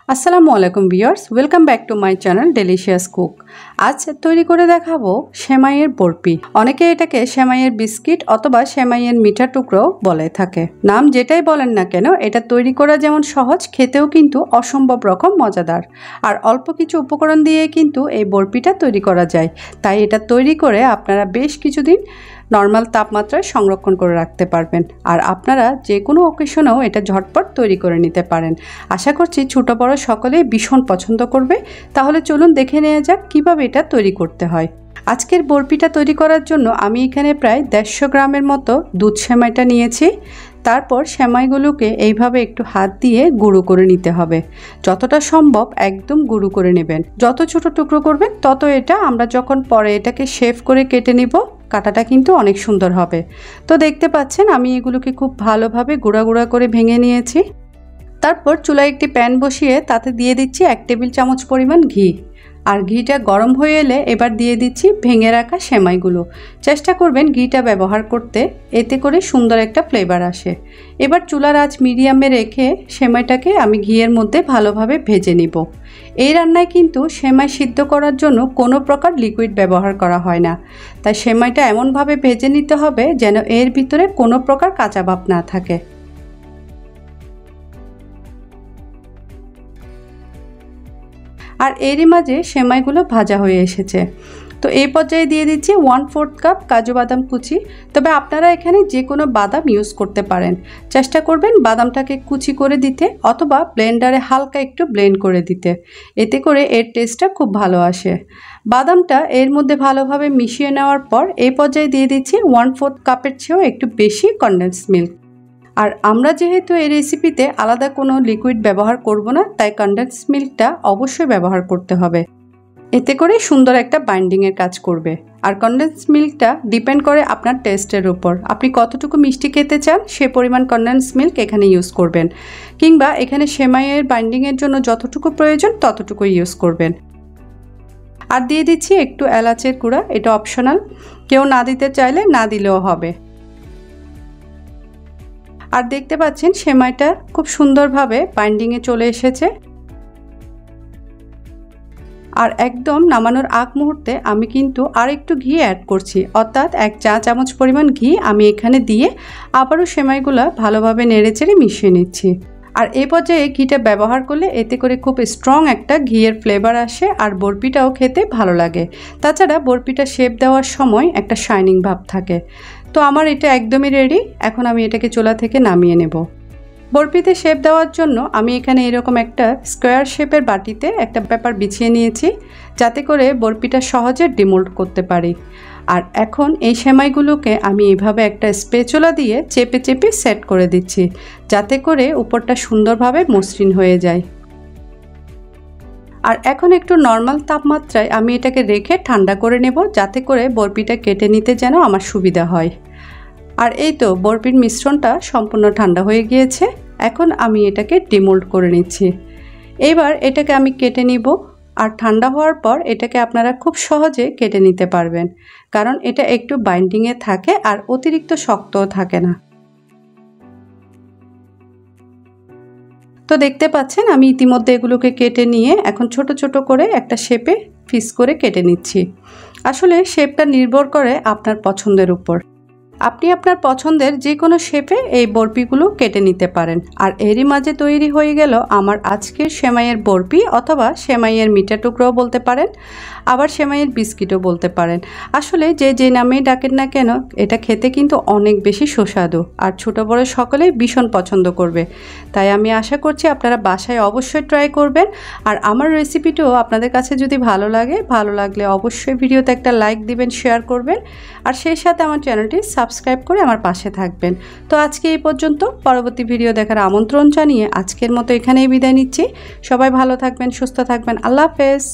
আসসালামু আলাইকুম viewers, welcome back to my channel delicious cook. আজ তৈরি করে দেখাবো সেমাইয়ের বরফি। অনেকে এটাকে সেমাইয়ের বিস্কিট অথবা সেমাইয়ের মিঠা টুকরো বলে থাকে। নাম যেটাই বলেন না কেন, এটা তৈরি করা যেমন সহজ, খেতেও কিন্তু অসম্ভব রকম মজাদার। আর অল্প কিছু উপকরণ দিয়ে কিন্তু এই বরফিটা তৈরি করা যায়। তাই এটা তৈরি করে আপনারা বেশ কিছুদিন নর্মাল তাপমাত্রায় সংরক্ষণ করে রাখতে পারবেন। আর আপনারা যে কোনো অকেশনেও এটা ঝটপট তৈরি করে নিতে পারেন। আশা করছি ছোটো বড় সকলেই ভীষণ পছন্দ করবে। তাহলে চলুন দেখে নেওয়া যাক কীভাবে এটা তৈরি করতে হয়। আজকের বরফিটা তৈরি করার জন্য আমি এখানে প্রায় 150 গ্রামের মতো দুধ সেমাইটা নিয়েছি। তারপর সেমাইগুলোকে এইভাবে একটু হাত দিয়ে গুঁড়ো করে নিতে হবে। যতটা সম্ভব একদম গুঁড়ো করে নেবেন। যত ছোট টুকরো করবেন তত এটা আমরা যখন পরে এটাকে শেভ করে কেটে নিব, কাটাটা কিন্তু অনেক সুন্দর হবে। তো দেখতে পাচ্ছেন আমি এগুলোকে খুব ভালোভাবে গুঁড়া গুঁড়া করে ভেঙে নিয়েছি। তারপর চুলায় একটি প্যান বসিয়ে তাতে দিয়ে দিচ্ছি 1 টেবিল চামচ পরিমাণ ঘি। আর ঘিটা গরম হয়ে এলে এবার দিয়ে দিচ্ছি ভেঙে রাখা সেমাইগুলো। চেষ্টা করবেন ঘিটা ব্যবহার করতে, এতে করে সুন্দর একটা ফ্লেভার আসে। এবার চুলার আঁচ মিডিয়ামে রেখে সেমাইটাকে আমি ঘিয়ের মধ্যে ভালোভাবে ভেজে নিব। এই রান্নায় কিন্তু সেমাই সিদ্ধ করার জন্য কোনো প্রকার লিকুইড ব্যবহার করা হয় না। তাই সেমাইটা এমনভাবে ভেজে নিতে হবে যেন এর ভিতরে কোনো প্রকার কাঁচা ভাব না থাকে। আর এরই মাঝে সেমাইগুলো ভাজা হয়ে এসেছে। তো এই পর্যায়ে দিয়ে দিচ্ছি 1/4 কাপ কাজু বাদাম কুচি। তবে আপনারা এখানে যে কোনো বাদাম ইউজ করতে পারেন। চেষ্টা করবেন বাদামটাকে কুচি করে দিতে অথবা ব্লেন্ডারে হালকা একটু ব্লেন্ড করে দিতে, এতে করে এর টেস্টটা খুব ভালো আসে। বাদামটা এর মধ্যে ভালোভাবে মিশিয়ে নেওয়ার পর এই পর্যায়ে দিয়ে দিচ্ছি 1/4 কাপের চেয়েও একটু বেশি কনডেন্স মিল্ক। আর আমরা যেহেতু এই রেসিপিতে আলাদা কোনো লিকুইড ব্যবহার করব না, তাই কনডেন্স মিল্কটা অবশ্যই ব্যবহার করতে হবে। এতে করে সুন্দর একটা বাইন্ডিংয়ের কাজ করবে। আর কনডেন্স মিল্কটা ডিপেন্ড করে আপনার টেস্টের উপর। আপনি কতটুকু মিষ্টি খেতে চান সে পরিমাণ কনডেন্স মিল্ক এখানে ইউজ করবেন, কিংবা এখানে সেমাইয়ের বাইন্ডিংয়ের জন্য যতটুকু প্রয়োজন ততটুকু ইউজ করবেন। আর দিয়ে দিচ্ছি একটু এলাচের গুঁড়া, এটা অপশনাল, কেউ না দিতে চাইলে না দিলেও হবে। আর দেখতে পাচ্ছেন সেমাইটা খুব সুন্দরভাবে বাইন্ডিংয়ে চলে এসেছে। আর একদম নামানোর আগ মুহূর্তে আমি কিন্তু আর একটু ঘি অ্যাড করছি, অর্থাৎ 1 চা চামচ পরিমাণ ঘি আমি এখানে দিয়ে আবারও সেমাইগুলো ভালোভাবে নেড়েচেড়ে মিশিয়ে নিচ্ছি। আর এই পর্যায়ে ঘিটা ব্যবহার করলে এতে করে খুব স্ট্রং একটা ঘিয়ের ফ্লেভার আসে আর বরফিটাও খেতে ভালো লাগে। তাছাড়া বরফিটা শেপ দেওয়ার সময় একটা শাইনিং ভাব থাকে। তো আমার এটা একদমই রেডি। এখন আমি এটাকে চুলা থেকে নামিয়ে নেব। বরফিতে শেপ দেওয়ার জন্য আমি এখানে এরকম একটা স্কোয়ার শেপের বাটিতে একটা পেপার বিছিয়ে নিয়েছি, যাতে করে বরফিটা সহজে ডিমোল্ড করতে পারি। আর এখন এই সেমাইগুলোকে আমি এইভাবে একটা স্প্যাচুলা দিয়ে চেপে চেপে সেট করে দিচ্ছি, যাতে করে উপরটা সুন্দরভাবে মসৃণ হয়ে যায়। আর এখন একটু নর্মাল তাপমাত্রায় আমি এটাকে রেখে ঠান্ডা করে নেব, যাতে করে বরফিটা কেটে নিতে যেন আমার সুবিধা হয়। আর এই তো বরফির মিশ্রণটা সম্পূর্ণ ঠান্ডা হয়ে গিয়েছে। এখন আমি এটাকে ডিমোল্ড করে নিচ্ছি। এবার এটাকে আমি কেটে নিব। আর ঠান্ডা হওয়ার পর এটাকে আপনারা খুব সহজে কেটে নিতে পারবেন, কারণ এটা একটু বাইন্ডিংয়ে থাকে আর অতিরিক্ত শক্তও থাকে না। তো দেখতে পাচ্ছেন আমি ইতিমধ্যে এগুলোকে কেটে নিয়ে এখন ছোট ছোট করে একটা শেপে পিস করে কেটে নিচ্ছি। আসলে শেপটা নির্ভর করে আপনার পছন্দের উপর। আপনি আপনার পছন্দের যে কোনো শেপে এই বরফিগুলো কেটে নিতে পারেন। আর এরই মাঝে তৈরি হয়ে গেল আমার আজকের সেমাইয়ের বরফি, অথবা সেমাইয়ের মিঠা টুকরোও বলতে পারেন, আবার সেমাইয়ের বিস্কিটও বলতে পারেন। আসলে যে নামেই ডাকেন না কেন, এটা খেতে কিন্তু অনেক বেশি সুস্বাদু আর ছোটো বড় সকলেই ভীষণ পছন্দ করবে। তাই আমি আশা করছি আপনারা বাসায় অবশ্যই ট্রাই করবেন। আর আমার রেসিপিটিও আপনাদের কাছে যদি ভালো লাগলে অবশ্যই ভিডিওতে একটা লাইক দিবেন, শেয়ার করবেন, আর সেই সাথে আমার চ্যানেলটি সাবস্ক্রাইব করে আমার পাশে থাকবেন। তো আজকে এই পর্যন্ত, পরবর্তী ভিডিও দেখার আমন্ত্রণ জানিয়ে আজকের মতো এখানেই বিদায় নিচ্ছি। সবাই ভালো থাকবেন, সুস্থ থাকবেন। আল্লাহ হাফেজ।